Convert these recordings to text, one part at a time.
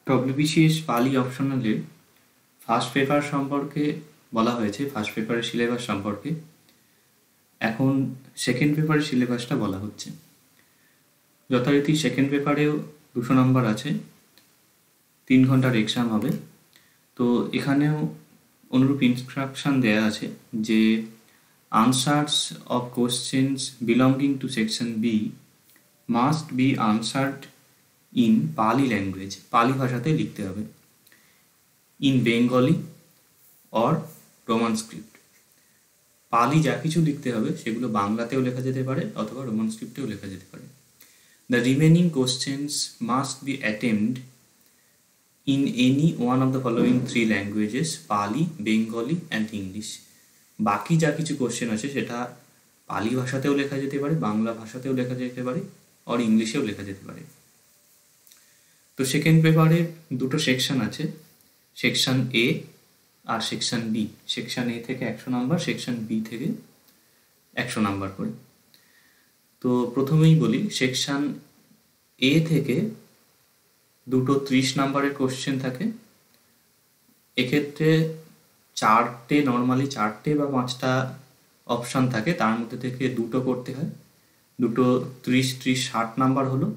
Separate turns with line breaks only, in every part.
WBCS পালি অপশনালে first paper সম্পর্কে বলা হয়েছে, ফার্স্ট পেপারের সিলেবাস সম্পর্কে। এখন সেকেন্ড পেপারের সিলেবাসটা বলা হচ্ছে। যথারীতি সেকেন্ড পেপারেও 200 নম্বর আছে, 3 ঘন্টার এক্সাম হবে। তো এখানেও অনুরূপ ইনস্ট্রাকশন দেয়া আছে যে answers of questions belonging to section B must be answered in পালি ল্যাঙ্গুয়েজ, পালি ভাষাতে লিখতে হবে, in Bengali or Roman script. পালি যা কিছু লিখতে হবে সেগুলো বাংলাতেও লেখা যেতে পারে অথবা রোমান স্ক্রিপ্টেও লেখা যেতে পারে। The remaining questions must be attempted in any one of the following 3 languages, Pali, Bengali and English. বাকি যা কিছু কোশ্চেন আছে সেটা পালি ভাষাতেও লেখা যেতে পারে, বাংলা ভাষাতেও লেখা যেতে পারে, আর ইংলিশেও লেখা যেতে পারে। তো সেকেন্ড পেপারের 2টো সেকশন আছে, সেকশন এ আর সেকশন বি। সেকশন এ থেকে 100 নাম্বার, সেকশন বি থেকে 100 নাম্বার করে। তো প্রথমেই বলি, সেকশন এ থেকে 2টো 30 নাম্বারের কোশ্চেন থাকে। এক্ষেত্রে নর্মালি 4টে বা 5টা অপশান থাকে, তার মধ্যে থেকে 2টো করতে হয়। 2টো 30-60 নাম্বার হলো।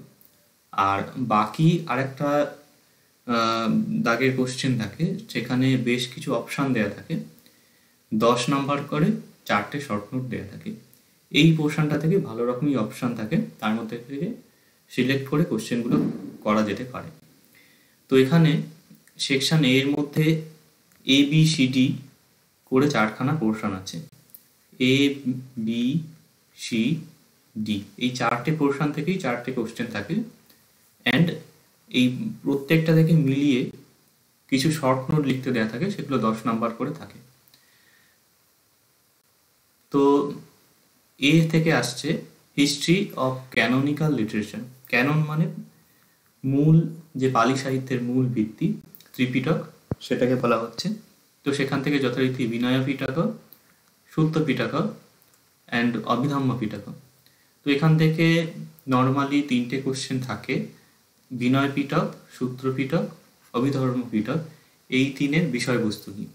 আর বাকি আরেকটা দাগের কোশ্চেন থাকে, সেখানে বেশ কিছু অপশান দেওয়া থাকে, 10 নাম্বার করে 4টে শর্ট নোট দেওয়া থাকে। এই পোর্শনটা থেকে ভালো রকমই অপশান থাকে, তার মধ্যে থেকে সিলেক্ট করে কোশ্চেনগুলো করা যেতে পারে। তো এখানে সেকশন এর মধ্যে এ বি সি ডি করে 4খানা পোর্শন আছে, এ বি সি ডি। এই 4টে পোর্শন থেকেই 4টে কোশ্চেন থাকে, অ্যান্ড এই প্রত্যেকটা থেকে মিলিয়ে কিছু শর্ট নোট লিখতে দেওয়া থাকে, সেগুলো 10 নাম্বার করে থাকে। তো এ থেকে আসছে history of canonical literature. Canon মানে মূল, যে পালি সাহিত্যের মূল ভিত্তি, ত্রিপিটক, সেটাকে বলা হচ্ছে। তো সেখান থেকে যথারীতি বিনয় পিটক, সূত্র পিটক অ্যান্ড অভিধম্ম পিটক। তো এখান থেকে নর্মালি 3টে কোশ্চেন থাকে, বিনয় পিটক, সূত্র পিটক, অভিধর্ম পিটক। এই 3-এর বিষয়বস্তু কি।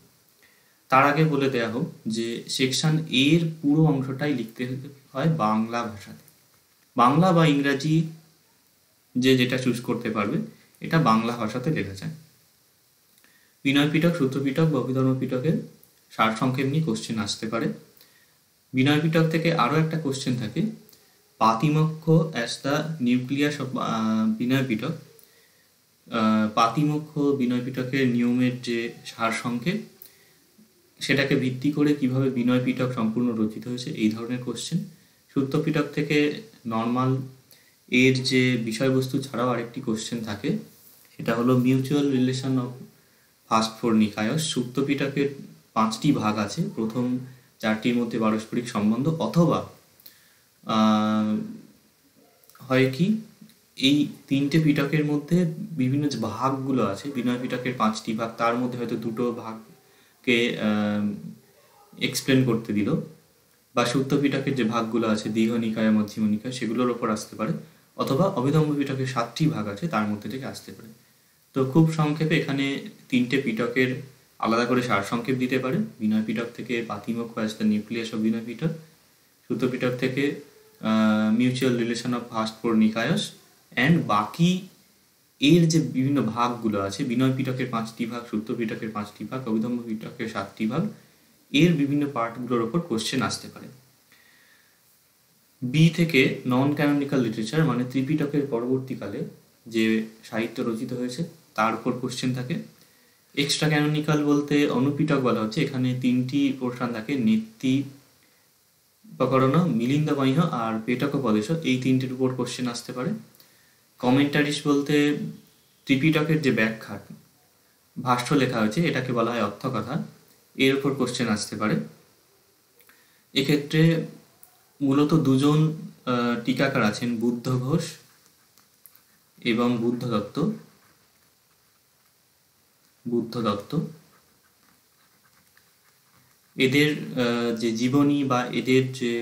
তার আগে বলে দেয়া হোক যে সেকশন এর পুরো অংশটাই লিখতে হয় বাংলা ভাষাতে। বাংলা বা ইংরাজি যেটা চুজ করতে পারবে, এটা বাংলা ভাষাতে লেখা যায়। বিনয় পিটক, সূত্র পিটক বা অভিধর্ম পিটকের সারসংক্ষেপ নিয়ে কোশ্চেন আসতে পারে। বিনয় পিটক থেকে আরও একটা কোশ্চেন থাকে, পাতিমক্ষ as the nucleus of Vinaya Pitaka. পাতিমক্ষ বিনয় পিটকের নিয়মের যে সারসংক্ষেপ, সেটাকে ভিত্তি করে কিভাবে বিনয় পিটক সম্পূর্ণ রচিত হয়েছে, এই ধরনের কোশ্চেন। সূত্র পিটক থেকে নর্মাল এর যে বিষয়বস্তু ছাড়াও আরেকটি কোশ্চেন থাকে, সেটা হলো মিউচুয়াল রিলেশন অফ ফার্স্ট 4 নিকায়স। সূত্র পিটকের 5টি ভাগ আছে, প্রথম 4টির মধ্যে পারস্পরিক সম্বন্ধ, অথবা হয় কি এই 3টে পিটকের মধ্যে বিভিন্ন যে ভাগগুলো আছে, বিনয় পিটকের 5টি ভাগ, তার মধ্যে হয়তো 2টো ভাগকে এক্সপ্লেন করতে দিল, বা সূত্র পিটকের যে ভাগগুলো আছে, দীর্ঘ নিকায়, মধ্যম নিকায়, সেগুলোর ওপর আসতে পারে, অথবা অভিধম্ম পিটকের 7টি ভাগ আছে, তার মধ্যে থেকে আসতে পারে। তো খুব সংক্ষেপে এখানে 3টে পিটকের আলাদা করে সারসংক্ষেপ দিতে পারে। বিনয় পিটক থেকে Patimokkha as the nucleus of Vinaya Pitaka, Sutra Pitaka থেকে mutual relation of first 4 Nikayas, and বাকি এর যে বিভিন্ন ভাগগুলো আছে, বিনয় পিটকের 5টি ভাগ, সূত্র পিটকের 5টি ভাগ, অভিধম্ম পিটকের 7টি ভাগ, এর বিভিন্ন পার্টগুলোর ওপর কোশ্চেন আসতে পারে। বি থেকে নন ক্যানোনিক্যাল লিটারেচার, মানে ত্রিপিটকের পরবর্তীকালে যে সাহিত্য রচিত হয়েছে তার উপর কোশ্চেন থাকে। এক্সট্রা ক্যানোনিক্যাল বলতে অনুপিটক বলা হচ্ছে, এখানে 3টি পোর্শন থাকে, নেত্তি প্রকরণ, মিলিন্দবাইহ আর পেটকোপদেশ। এই 3টির উপর কোশ্চেন আসতে পারে। কমেন্টারিস বলতে ত্রিপিটকের যে ব্যাখ্যা, ভাষ্য লেখা হয়েছে, এটাকে বলা হয় অর্থকথা, এর উপর কোশ্চেন আসতে পারে। এক্ষেত্রে মূলত 2জন টিকাকার আছেন, বুদ্ধ ঘোষ এবং বুদ্ধ দত্ত। এদের যে জীবনী বা এদের যে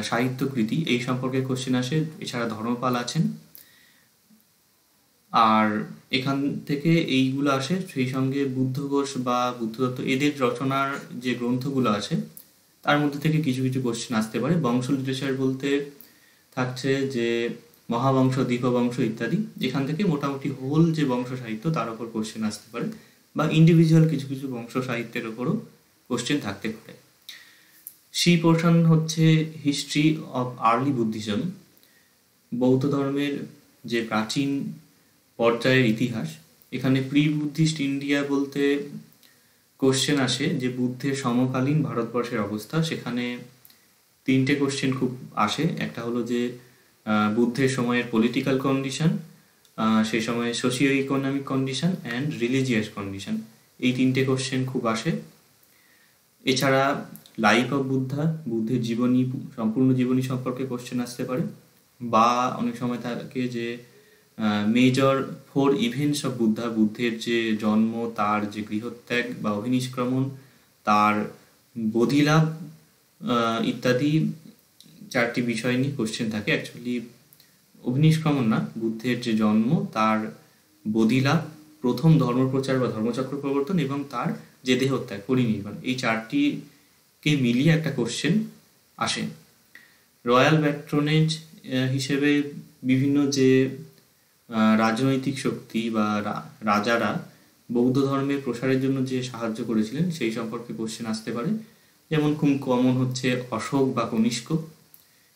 সাহিত্যকৃতি, এই সম্পর্কে কোশ্চেন আসে। এছাড়া ধর্মপাল আছেন। আর এখান থেকে এইগুলো আসে, সেই সঙ্গে বুদ্ধ ঘোষ বা বুদ্ধদত্ত এদের রচনার যে গ্রন্থগুলো আছে তার মধ্যে থেকে কিছু কিছু কোশ্চেন আসতে পারে। বংশ লিটারেচার বলতে থাকছে যে মহাবংশ, দীপবংশ ইত্যাদি, এখান থেকে মোটামুটি হোল যে বংশ সাহিত্য তার উপর কোশ্চেন আসতে পারে, বা ইন্ডিভিজুয়াল কিছু কিছু বংশ সাহিত্যের ওপরও কোশ্চেন থাকতে পারে। সি পোর্শন হচ্ছে হিস্ট্রি অফ আর্লি বুদ্ধিজম, বৌদ্ধ ধর্মের যে প্রাচীন পর্যায়ের ইতিহাস। এখানে প্রি বুদ্ধিস্ট ইন্ডিয়া বলতে কোশ্চেন আসে যে বুদ্ধের সমকালীন ভারতবর্ষের অবস্থা। সেখানে তিনটে কোশ্চেন খুব আসে। একটা হলো যে বুদ্ধের সময়ের পলিটিক্যাল কন্ডিশন, সেই সময়ে socio economic condition and religious condition, এই তিনটে কোশ্চেন খুব আসে। এছাড়া লাইফ অফ বুদ্ধা, বুদ্ধের জীবনী, সম্পূর্ণ জীবনী সম্পর্কে কোশ্চেন আসতে পারে। বা অনেক সময় থাকে যে মেজর 4 ইভেন্টস অফ বুদ্ধা, বুদ্ধের যে জন্ম, তার যে গৃহত্যাগ বা অভিনিষ্ক্রমণ, তার বোধিলাভ ইত্যাদি 4টি বিষয় নিয়ে কোশ্চেন থাকে। অ্যাকচুয়ালি অভিনিষ্ক্রমণ না, বুদ্ধের যে জন্ম, তার বোধিলাভ, প্রথম ধর্মপ্রচার বা ধর্মচক্র প্রবর্তন এবং তার যে দেহত্যাগ, পরিনির্বাণ, এই 4টিকে মিলিয়ে একটা কোশ্চেন আসে। রয়্যাল প্যাট্রোনেজ হিসেবে বিভিন্ন যে রাজনৈতিক শক্তি বা রাজারা বৌদ্ধ ধর্মের প্রসারের জন্য যে সাহায্য করেছিলেন সেই সম্পর্কে কোশ্চেন আসতে পারে। যেমন খুব কমন হচ্ছে অশোক বা কনিষ্ক,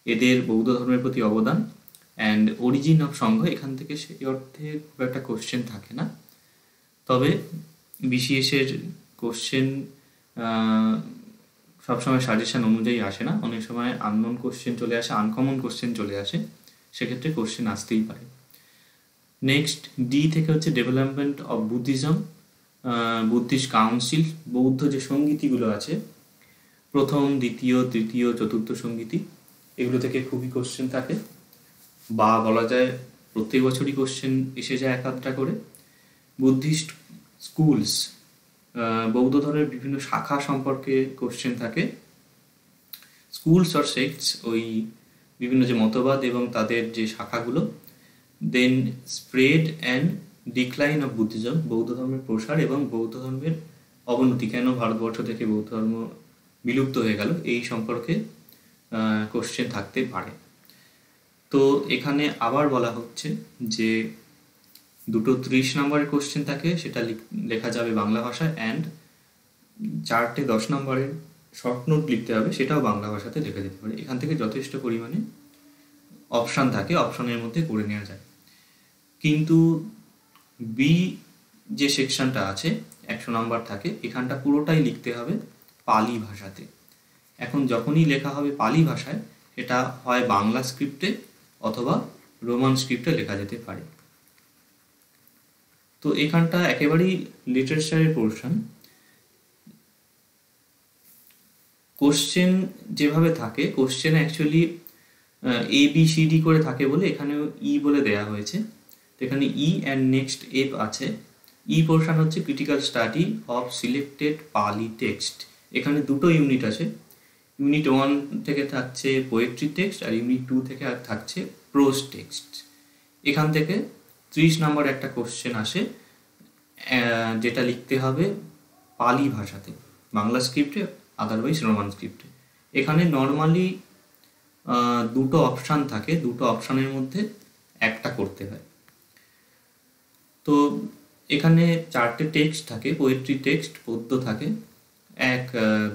এদের বৌদ্ধ ধর্মের প্রতি অবদান। অ্যান্ড অরিজিন অফ সংঘ, এখান থেকে সেই অর্থে খুব একটা কোশ্চেন থাকে না। তবে বিসিএসের কোশ্চেন সবসময় সাজেশন অনুযায়ী আসে না, অনেক সময় আননোন কোশ্চেন চলে আসে, আনকমন কোশ্চেন চলে আসে, সেক্ষেত্রে কোশ্চেন আসতেই পারে। নেক্সট ডি থেকে হচ্ছে development of Buddhism, Buddhist council, বৌদ্ধ যে সঙ্গীতিগুলো আছে, প্রথম, দ্বিতীয়, তৃতীয়, চতুর্থ সঙ্গীতি, এগুলো থেকে খুবই কোশ্চেন থাকে, বা বলা যায় প্রত্যেক বছরই কোশ্চেন এসে যায় এক আধটা করে। বুদ্ধিস্ট স্কুলস, বৌদ্ধ ধর্মের বিভিন্ন শাখা সম্পর্কে কোশ্চেন থাকে। স্কুলস অর সেক্টস, ওই বিভিন্ন যে মতবাদ এবং তাদের যে শাখাগুলো। Then spread and decline of Buddhism, বৌদ্ধ ধর্মের প্রসার এবং বৌদ্ধ ধর্মের অবনতি, কেন ভারতবর্ষ থেকে বৌদ্ধ ধর্ম বিলুপ্ত হয়ে গেল, এই সম্পর্কে কোশ্চেন থাকতে পারে। তো এখানে আবার বলা হচ্ছে যে দুটো 30 নম্বরের কোশ্চেন থাকে, সেটা লেখা যাবে বাংলা ভাষায়, অ্যান্ড 4টে 10 নম্বরের শর্ট নোট লিখতে হবে, সেটাও বাংলা ভাষাতে লেখা যেতে পারে। এখান থেকে যথেষ্ট পরিমাণে অপশান থাকে, অপশানের মধ্যে করে নেওয়া যায়। কিন্তু বি যে সেকশনটা আছে 100 নম্বর থাকে, এখানটা পুরোটাই লিখতে হবে পালি ভাষাতে। এখন যখনই লেখা হবে পালি ভাষায়, এটা হয় বাংলা স্ক্রিপ্টে অথবা রোমান স্ক্রিপ্টে লেখা যেতে পারে। তো এখানটা একেবারেই লিটারেচারের পোর্শন। কোশ্চেন যেভাবে থাকে, কোশ্চেন অ্যাকচুয়ালি ABCD করে থাকে বলে এখানেও ই বলে দেয়া হয়েছে। তো এখানে ই অ্যান্ড নেক্সট এফ আছে। ই পোর্শন হচ্ছে ক্রিটিক্যাল স্টাডি অফ সিলেক্টেড পালি টেক্সট। এখানে দুটো ইউনিট আছে, ইউনিট 1 থেকে থাকছে পোয়েট্রি টেক্সট আর ইউনিট 2 থেকে থাকছে প্রোজ টেক্সট। এখান থেকে 30 নম্বর একটা কোশ্চেন আসে, যেটা লিখতে হবে পালি ভাষাতে, বাংলা স্ক্রিপ্টে আদারওয়াইজ রোমান স্ক্রিপ্টে। এখানে নর্মালি দুটো অপশান থাকে, দুটো অপশানের মধ্যে একটা করতে হয়। তো এখানে 4টে টেক্সট থাকে, পোয়েট্রি টেক্সট, পদ্য থাকে, এক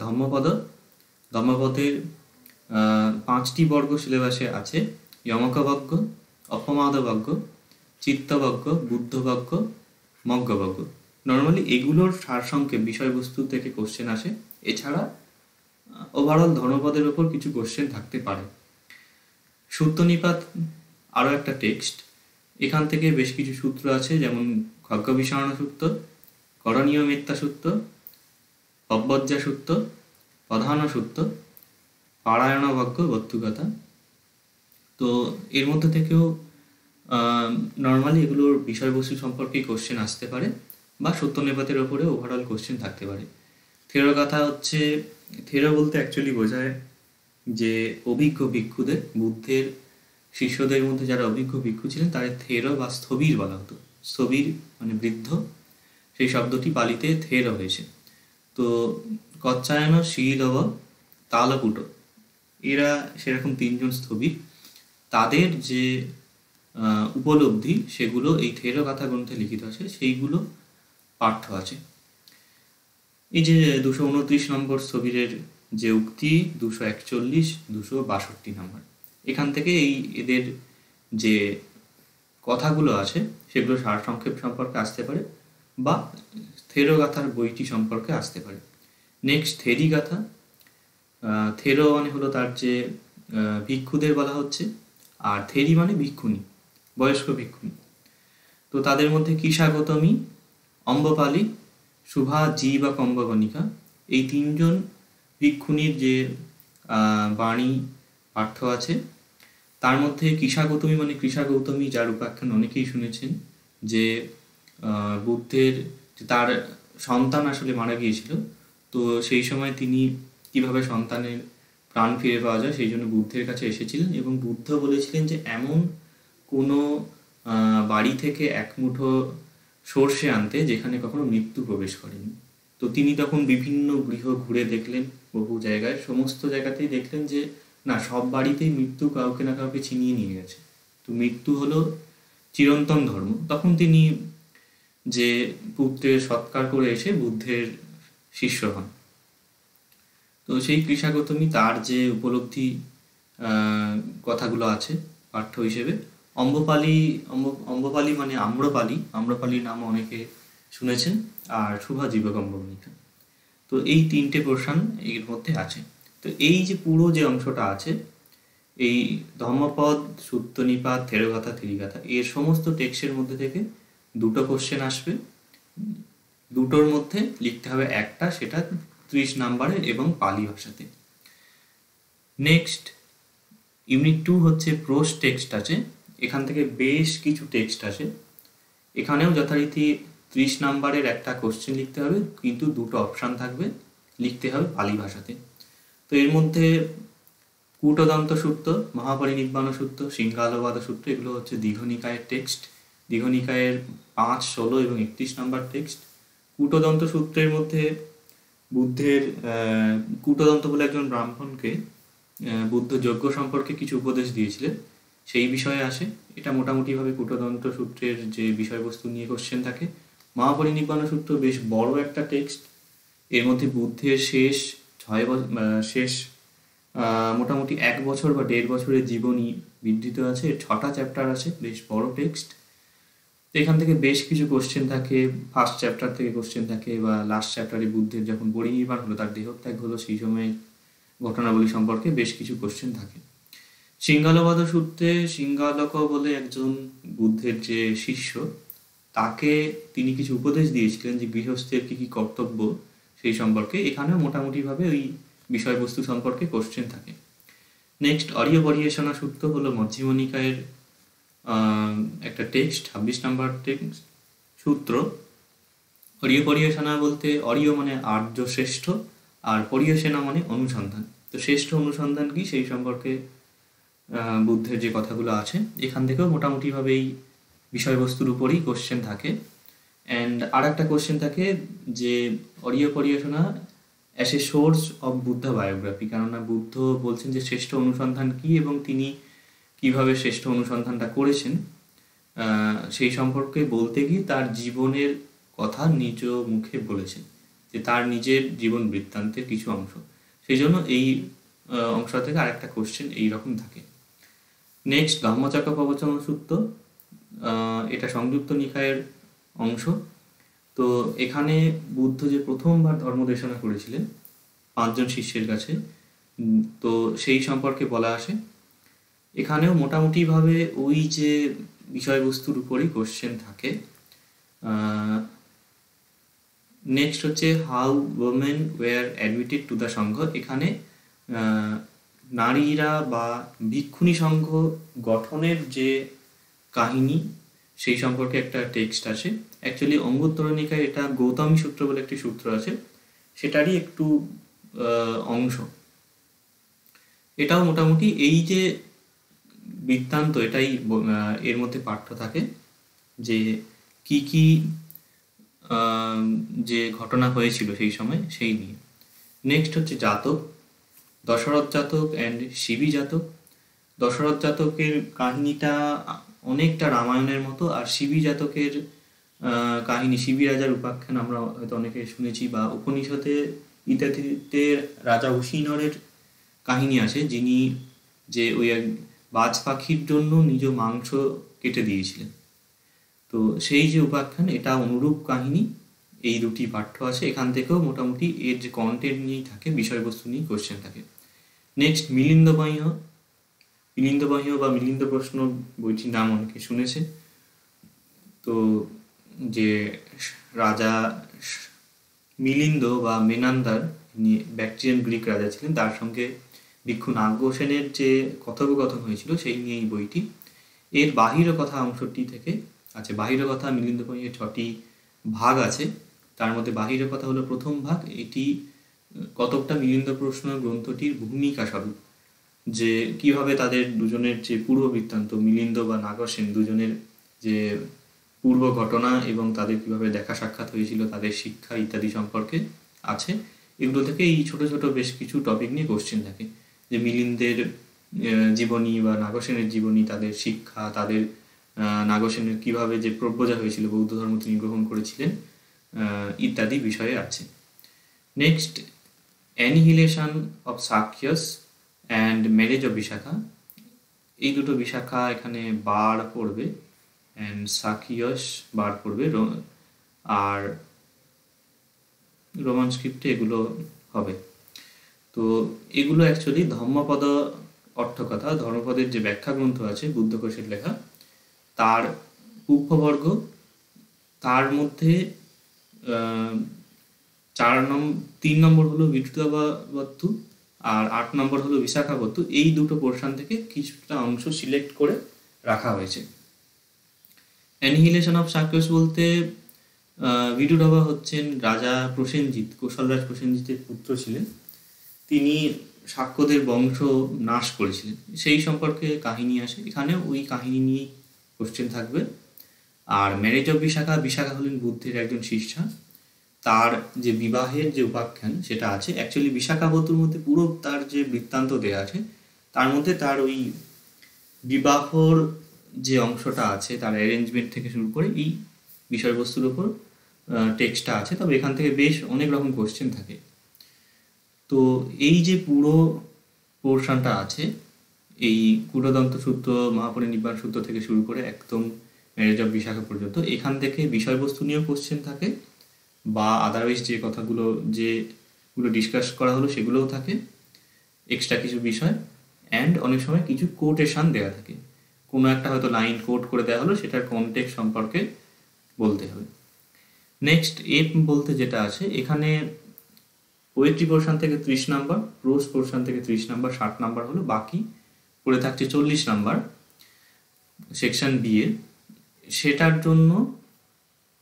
ধম্মপদ। ধম্মপদের 5টি বর্গ সিলেবাসে আছে, যমকবজ্ঞ, অপমাদবজ্ঞ, চিত্তবজ্ঞ, বুদ্ধবজ্ঞ, মজ্ঞবজ্ঞ। নর্মালি এগুলোর সারসংক্ষেপ বিষয়বস্তু থেকে কোশ্চেন আসে। এছাড়া ওভারঅল ধর্মপদের ওপর কিছু কোশ্চেন থাকতে পারে। সূত্রনিপাত আরও একটা টেক্সট, এখান থেকে বেশ কিছু সূত্র আছে, যেমন খগ্গবিষারণ সূত্র, করণীয় মিথ্যা সূত্র, অব্বজ্জা সূত্র, প্রধান সূত্র, পারায়ণবজ্ঞ, বস্তুকথা। তো এর মধ্যে থেকেও নর্মালি এগুলোর বিষয়বস্তু সম্পর্কে কোশ্চেন আসতে পারে, বা সত্যনিপাতের ওপরে ওভারঅল কোশ্চেন থাকতে পারে। থেরোগাথা হচ্ছে, থেরো বলতে অ্যাকচুয়ালি বোঝায় যে অভিজ্ঞ ভিক্ষুদের, বুদ্ধের শিষ্যদের মধ্যে যারা অভিজ্ঞ ভিক্ষু ছিলেন তাদের থেরো বা স্থবির বলা হতো। স্থবির মানে বৃদ্ধ, সেই শব্দটি পালিতে থের হয়েছে। তো কচ্চায়ন, শীলব, তালপুট, এরা সেরকম তিনজন স্থবির, তাদের যে উপলব্ধি সেগুলো এই থের গাথা গ্রন্থে লিখিত আছে, সেইগুলো পাঠ্য আছে। এই যে 229 নম্বর স্থবিরের যে উক্তি, 241, 262 নম্বর, এখান থেকে এদের যে কথাগুলো আছে সেগুলো সারসংক্ষেপ সম্পর্কে আসতে পারে বা থেরোগাথার বইটি সম্পর্কে আসতে পারে। নেক্সট থেরি গাথা। থেরো মানে হলো তার যে ভিক্ষুদের বলা হচ্ছে, আর থেরি মানে ভিক্ষুণী, বয়স্ক ভিক্ষুণী। তো তাদের মধ্যে কিসা গৌতমী, অম্বপালি, শুভা জি বা কম্বগণিকা, এই তিনজন ভিক্ষুণীর যে বাণী পাঠ্য আছে। তার মধ্যে কিসা গৌতমী মানে কৃষা গৌতমী, যার উপাখ্যান অনেকেই শুনেছেন, যে বুদ্ধের তার সন্তান আসলে মারা গিয়েছিল, তো সেই সময় তিনি কিভাবে সন্তানের প্রাণ ফিরে পাওয়া যায় সেই জন্য বুদ্ধের কাছে এসেছিলেন, এবং বুদ্ধ বলেছিলেন যে এমন কোনো বাড়ি থেকে এক মুঠো সর্ষে আনতে যেখানে কখনো মৃত্যু প্রবেশ করেনি। তো তিনি তখন বিভিন্ন গৃহ ঘুরে দেখলেন, বহু জায়গায়, সমস্ত জায়গাতেই দেখলেন যে না, সব বাড়িতেই মৃত্যু কাউকে না কাউকে ছিনিয়ে নিয়ে গেছে। তো মৃত্যু হলো চিরন্তন ধর্ম। তখন তিনি যে পুত্রের সৎকার করে এসে বুদ্ধের শিষ্য হন। তো সেই কৃষা গৌতমী তার যে উপলব্ধি কথাগুলো আছে পাঠ্য হিসেবে। অম্বপালি মানে আম্রপালি, আম্রপালির নাম অনেকে শুনেছেন, আর শুভা জীবকম্বনিকা। তো এই তিনটে পোর্শন এর মধ্যে আছে। তো এই যে পুরো যে অংশটা আছে, এই ধম্মপদ, সূত্রনিপাত, থেরোগাথা, থেরিগাথা, এর সমস্ত টেক্সটের মধ্যে থেকে দুটো কোশ্চেন আসবে, দুটোর মধ্যে লিখতে হবে একটা, সেটা 30 নাম্বারের এবং পালি ভাষাতে। নেক্সট ইউনিট 2 হচ্ছে প্রোস টেক্সট আছে, এখান থেকে বেশ কিছু টেক্সট আছে। এখানেও যথারীতি 30 নাম্বারের একটা কোশ্চেন লিখতে হবে, কিন্তু দুটো অপশান থাকবে, লিখতে হবে পালি ভাষাতে। তো এর মধ্যে কূটদন্ত সূত্র, মহাপরিনিব্বাণ সূত্র, সিংহালবাদ সূত্র, এগুলো হচ্ছে দীঘনিকায়ের টেক্সট। দীঘনিকায়ের 5, 16 এবং 31 নম্বর টেক্সট। কূটদন্ত সূত্রের মধ্যে বুদ্ধের কূটদন্ত বলে একজন ব্রাহ্মণকে বুদ্ধ যজ্ঞ সম্পর্কে কিছু উপদেশ দিয়েছিলেন, সেই বিষয়ে আসে। এটা মোটামুটিভাবে কূটদন্ত সূত্রের যে বিষয়বস্তু নিয়ে কোশ্চেন থাকে। মহাপরিনিব্বাণ সূত্র বেশ বড় একটা টেক্সট, এর মধ্যে বুদ্ধের শেষ মোটামুটি 1 বছর বা 1.5 বছরের জীবনী বিধৃত আছে, 6টা চ্যাপ্টার আছে, বেশ বড় টেক্সট। তো এখান থেকে বেশ কিছু কোশ্চেন থাকে, ফার্স্ট চ্যাপ্টার থেকে কোশ্চেন থাকে, বা লাস্ট চ্যাপ্টারে বুদ্ধের যখন পরিনির্বাণ হলো, তার দেহত্যাগ হলো, সেই সময় ঘটনাবলী সম্পর্কে বেশ কিছু কোশ্চেন থাকে। সিংহালবাদ সূত্রে সিংহালক বলে একজন বুদ্ধের যে শিষ্য, তাকে তিনি কিছু উপদেশ দিয়েছিলেন যে গৃহস্থের কি কি কর্তব্য সেই সম্পর্কে। এখানেও মোটামুটিভাবে ওই বিষয়বস্তু সম্পর্কে কোশ্চেন থাকে। নেক্সট অরিয় পরিবেশনা সূত্র হলো মধ্যমা নিকায়ের একটা টেক্সট, 26 নাম্বার টেক্সট সূত্র। অরিয় পরিবেশনা বলতে অরিয় মানে আর্য শ্রেষ্ঠ, আর পরিবেশনা মানে অনুসন্ধান। তো শ্রেষ্ঠ অনুসন্ধান কি সেই সম্পর্কে বুদ্ধের যে কথাগুলো আছে, এখান থেকেও মোটামুটিভাবে এই বিষয়বস্তুর উপরই কোশ্চেন থাকে। অ্যান্ড আর একটা কোশ্চেন থাকে যে অরিয় পরিবেশনা as a source of Buddha biography, কেননা বুদ্ধ বলছেন যে শ্রেষ্ঠ অনুসন্ধান কি এবং তিনি কিভাবে শ্রেষ্ঠ অনুসন্ধানটা করেছেন সেই সম্পর্কে বলতে গিয়ে তার জীবনের কথা নিজ মুখে বলেছেন, যে তার নিজের জীবন বৃত্তান্তের কিছু অংশ। সেই জন্য এই অংশ থেকে আরেকটা কোশ্চেন এইরকম থাকে। নেক্সট ধম্মচক্র প্রবচন সূত্র, এটা সংযুক্ত নিকায়ের অংশ। তো এখানে বুদ্ধ যে প্রথমবার ধর্মদেশনা করেছিলেন 5 জন শিষ্যের কাছে, তো সেই সম্পর্কে বলা আসে। এখানেও মোটামুটিভাবে ওই যে বিষয়বস্তুর উপরই কোশ্চেন থাকে। নেক্সট হচ্ছে how women were admitted to the Sangha. এখানে নারীরা বা ভিক্ষুণী সংঘ গঠনের যে কাহিনী সেই সম্পর্কে একটা টেক্সট আছে। অ্যাকচুয়ালি অঙ্গুত্তর নিকায় এটা গৌতমী সূত্র বলে একটি সূত্র আছে, সেটারই একটু অংশ। এটাও মোটামুটি এই যে বৃত্তান্ত, এটাই এর মধ্যে পাঠ্য থাকে, যে কি কি যে ঘটনা হয়েছিল সেই সময় সেই নিয়ে। নেক্সট হচ্ছে জাতক, দশরথ জাতক অ্যান্ড শিবি জাতক। দশরথ জাতকের কাহিনীটা অনেকটা রামায়ণের মতো, আর শিবি জাতকের কাহিনী, শিবি রাজার উপাখ্যান আমরা হয়তো অনেকে শুনেছি, বা উপনিষদে ইত্যাদিতে রাজা উশিনরের কাহিনী আছে, যিনি যে ওই এক বাজ পাখির জন্য নিজ মাংস কেটে দিয়েছিলেন। তো সেই যে উপাখ্যান, এটা অনুরূপ কাহিনী। এই দুটি পাঠ্য আছে, এখান থেকেও মোটামুটি এর যে কন্টেন্ট নিয়েই থাকে, বিষয়বস্তু নিয়ে কোশ্চেন থাকে। নেক্সট মিলিন্দবাহ্য। মিলিন্দবাহ্য বা মিলিন্দ প্রশ্ন বইটির নাম অনেকে শুনেছে। তো যে রাজা মিলিন্দ বা মেনান্দার, ব্যাকট্রিয়ান গ্রিক রাজা ছিলেন, তার সঙ্গে ভিক্ষু নাগসেনের যে কথোপকথন হয়েছিল সেই নিয়ে এই বইটি। এর বাহির কথা অংশটি থেকে আছে, বাহির কথা মিলিন্দবাহ্যের 6টি ভাগ আছে। তার মধ্যে বাহির কথা হলো প্রথম ভাগ। এটি কতকটা মিলিন্দ প্রশ্ন গ্রন্থটির ভূমিকা স্বরূপ, যে কিভাবে তাদের দুজনের যে পূর্ব বৃত্তান্ত, মিলিন্দ বা নাগসেন দুজনের যে পূর্ব ঘটনা এবং তাদের কিভাবে দেখা সাক্ষাৎ হয়েছিল, তাদের শিক্ষা ইত্যাদি সম্পর্কে আছে। এগুলো থেকে এই ছোট ছোট বেশ কিছু টপিক নিয়ে কোশ্চেন থাকে, যে মিলিন্দের জীবনী বা নাগসেনের জীবনী, তাদের শিক্ষা, তাদের নাগসেনের কিভাবে যে প্রব্রজা হয়েছিল, বৌদ্ধ ধর্ম তিনি গ্রহণ করেছিলেন, ইত্যাদি বিষয়ে আছে। Next annihilation of Sakyas and marriage of Visakha. এই দুটো বিশাখা এখানে বার পড়বে, অ্যান্ড সাকিয়াস বার পড়বে, আর রোমান স্ক্রিপ্টে এগুলো হবে। তো এগুলো অ্যাকচুয়ালি ধম্মপদ অর্থকথা, ধর্মপদের যে ব্যাখ্যা গ্রন্থ আছে বুদ্ধঘোষের লেখা, তার উপবর্গ। তার মধ্যে 3 নম্বর হলো বিদ্যুতাবত্তু, আর 8 নম্বর হলো বিশাখাবত্তু। এই দুটো পোর্শন থেকে কিছুটা অংশ সিলেক্ট করে রাখা হয়েছে। অ্যানিহিলেশন অফ সাকিয়াস বলতে বিদুরবা হচ্ছেন রাজা প্রসেনজিৎ, কৌশলরাজ প্রসেনজিতের পুত্র ছিলেন। তিনি শাক্যদের বংশ নাশ করেছিলেন, সেই সম্পর্কে কাহিনী আসে এখানে, ওই কাহিনী নিয়েই কোশ্চেন থাকবে। আর ম্যারেজ অফ বিশাখা, বিশাখা হলেন বুদ্ধের একজন শিষ্যা, তার যে বিবাহের যে উপাখ্যান সেটা আছে। অ্যাকচুয়ালি বিশাখাবতুর মধ্যে পুরো তার যে বৃত্তান্ত দেওয়া আছে, তার মধ্যে তার ওই বিবাহর যে অংশটা আছে, তার অ্যারেঞ্জমেন্ট থেকে শুরু করে এই বিষয়বস্তুর উপর টেক্সটটা আছে। তবে এখান থেকে বেশ অনেক রকম কোশ্চেন থাকে। তো এই যে পুরো পোর্শনটা আছে, এই কুটদন্ত সূত্র, মহাপরিনিব্বাণ সূত্র থেকে শুরু করে একদম ম্যারেজ অফ বিশাখা পর্যন্ত, এখান থেকে বিষয়বস্তু নিয়েও কোশ্চেন থাকে, বা আদারওয়াইজ যে কথাগুলো যেগুলো ডিসকাস করা হলো সেগুলোও থাকে, এক্সট্রা কিছু বিষয়, অ্যান্ড অনেক সময় কিছু কোটেশন দেওয়া থাকে। কোনো একটা হয়তো লাইন কোট করে দেওয়া হলো, সেটার কনটেক্সট সম্পর্কে বলতে হবে। নেক্সট এপ বলতে যেটা আছে, এখানে পোয়েট্রি পোর্শন থেকে 30 নাম্বার, প্রোজ পোর্শন থেকে 30 নাম্বার, 60 নাম্বার হলো, বাকি পড়ে থাকছে 40 নাম্বার সেকশন বি এর। সেটার জন্য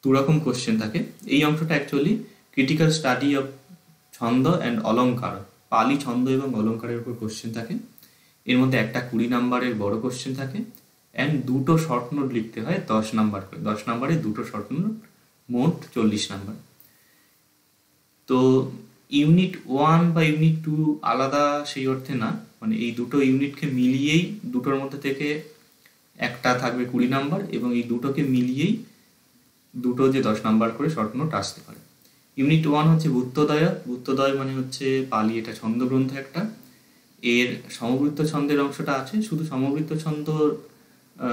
দুরকম কোশ্চেন থাকে। এই অংশটা অ্যাকচুয়ালি ক্রিটিক্যাল স্টাডি অফ ছন্দ অ্যান্ড অলঙ্কার, পালি ছন্দ এবং অলঙ্কারের উপর কোশ্চেন থাকে। এর মধ্যে একটা 20 নাম্বারের বড় কোশ্চেন থাকে, অ্যান্ড দুটো শর্ট নোট লিখতে হয় 10 নাম্বার করে। 10 নাম্বারে দুটো শর্ট নোট, মোট 40 নাম্বার। তো ইউনিট 1 বা ইউনিট 2 আলাদা সেই অর্থে না, মানে এই দুটো ইউনিটকে মিলিয়েই দুটোর মধ্যে থেকে একটা থাকবে 20 নাম্বার, এবং এই দুটোকে মিলিয়েই দুটো যে 10 নাম্বার করে শর্ট নোট আসতে পারে। ইউনিট 1 হচ্ছে ভূত্তদয়। ভূত্তদয় মানে হচ্ছে পালি, এটা ছন্দগ্রন্থ একটা। এর সমবৃত্ত ছন্দের অংশটা আছে, শুধু সমবৃত্ত ছন্দ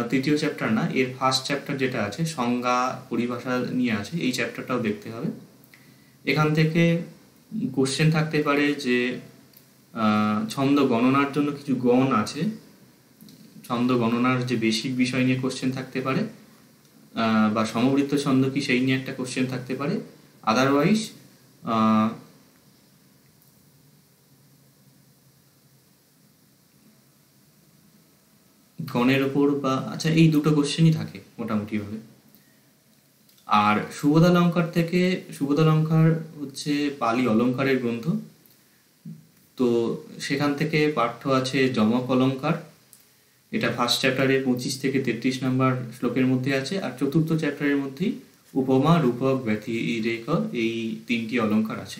তৃতীয় চ্যাপ্টার না, এর ফার্স্ট চ্যাপ্টার যেটা আছে সংজ্ঞা পরিভাষা নিয়ে আছে, এই চ্যাপ্টারটাও দেখতে হবে। এখান থেকে কোশ্চেন থাকতে পারে যে ছন্দ গণনার জন্য কিছু গণ আছে, ছন্দ গণনার যে বেসিক বিষয় নিয়ে কোশ্চেন থাকতে পারে, বা সমবৃত্ত ছন্দ কি সেই নিয়ে একটা কোশ্চেন থাকতে পারে। আদারওয়াইজ গণের ওপর বা আচ্ছা, এই দুটো কোশ্চেনই থাকে মোটামুটিভাবে। আর সুবোধালঙ্কার থেকে, সুবোধালঙ্কার হচ্ছে পালি অলঙ্কারের গ্রন্থ, তো সেখান থেকে পাঠ্য আছে যমক অলঙ্কার, এটা ফার্স্ট চ্যাপ্টারে 25 থেকে 33 নম্বর শ্লোকের মধ্যে আছে, আর চতুর্থ চ্যাপ্টারের মধ্যেই উপমা, রূপক, ব্যতিরেক এই 3টি অলঙ্কার আছে।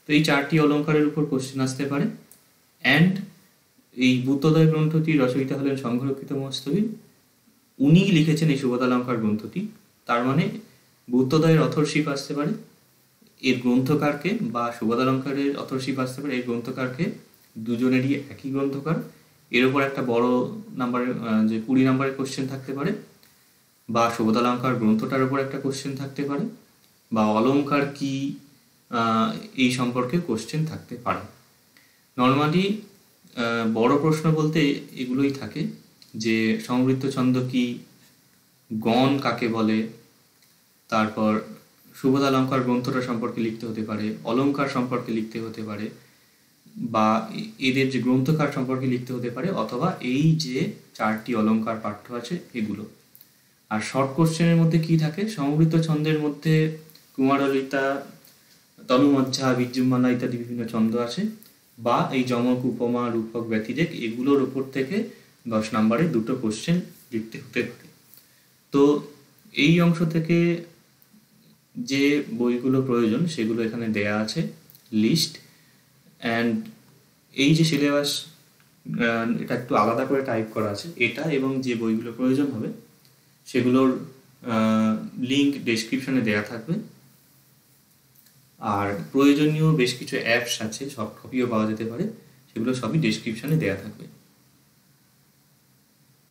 তো এই 4টি অলঙ্কারের উপর কোশ্চেন আসতে পারে। অ্যান্ড এই বুদ্ধোদয় গ্রন্থটির রচয়িতা হলেন সংরক্ষিত মস্তবী, উনিই লিখেছেন এই সুবোধালঙ্কার গ্রন্থটি। তার মানে বুদ্ধোদয়ের অথরশিপ আসতে পারে এর গ্রন্থকারকে, বা সুবোধালঙ্কারের অথরশিপ আসতে পারে এর গ্রন্থকারকে, দুজনেরই একই গ্রন্থকার। এর উপর একটা বড় নাম্বারের যে 20 নম্বরের কোশ্চেন থাকতে পারে, বা সুবোধালঙ্কার গ্রন্থটার উপর একটা কোশ্চেন থাকতে পারে, বা অলঙ্কার কি এই সম্পর্কে কোশ্চেন থাকতে পারে। নর্মালি বড় প্রশ্ন বলতে এগুলোই থাকে, যে সমবৃত্ত ছন্দ কি, গণ কাকে বলে, তারপর সুবোধালঙ্কার গ্রন্থটা সম্পর্কে লিখতে হতে পারে, অলঙ্কার সম্পর্কে লিখতে হতে পারে, বা এদের যে গ্রন্থকার সম্পর্কে লিখতে হতে পারে, অথবা এই যে 4টি অলঙ্কার পাঠ্য আছে এগুলো। আর শর্ট কোশ্চেনের মধ্যে কি থাকে, সমবৃত্ত ছন্দের মধ্যে কুমারলিতা, তনুমজ্জা, বিদ্যুম্মালা ইত্যাদি বিভিন্ন ছন্দ আছে, বা এই যমক, উপমা, রূপক, ব্যতিরেক এগুলোর উপর থেকে 10 নম্বরে 2টো কোশ্চেন লিখতে হতে পারে। তো এই অংশ থেকে যে বইগুলো প্রয়োজন সেগুলো এখানে দেয়া আছে লিস্ট। অ্যান্ড এই যে সিলেবাস, এটা একটু আলাদা করে টাইপ করা আছে, এটা এবং যে বইগুলো প্রয়োজন হবে সেগুলোর লিঙ্ক ডেসক্রিপশনে দেয়া থাকবে। আর প্রয়োজনীয় বেশ কিছু অ্যাপস আছে, সফট কপিও পাওয়া যেতে পারে, সেগুলো সবই ডেসক্রিপশনে দেয়া থাকবে।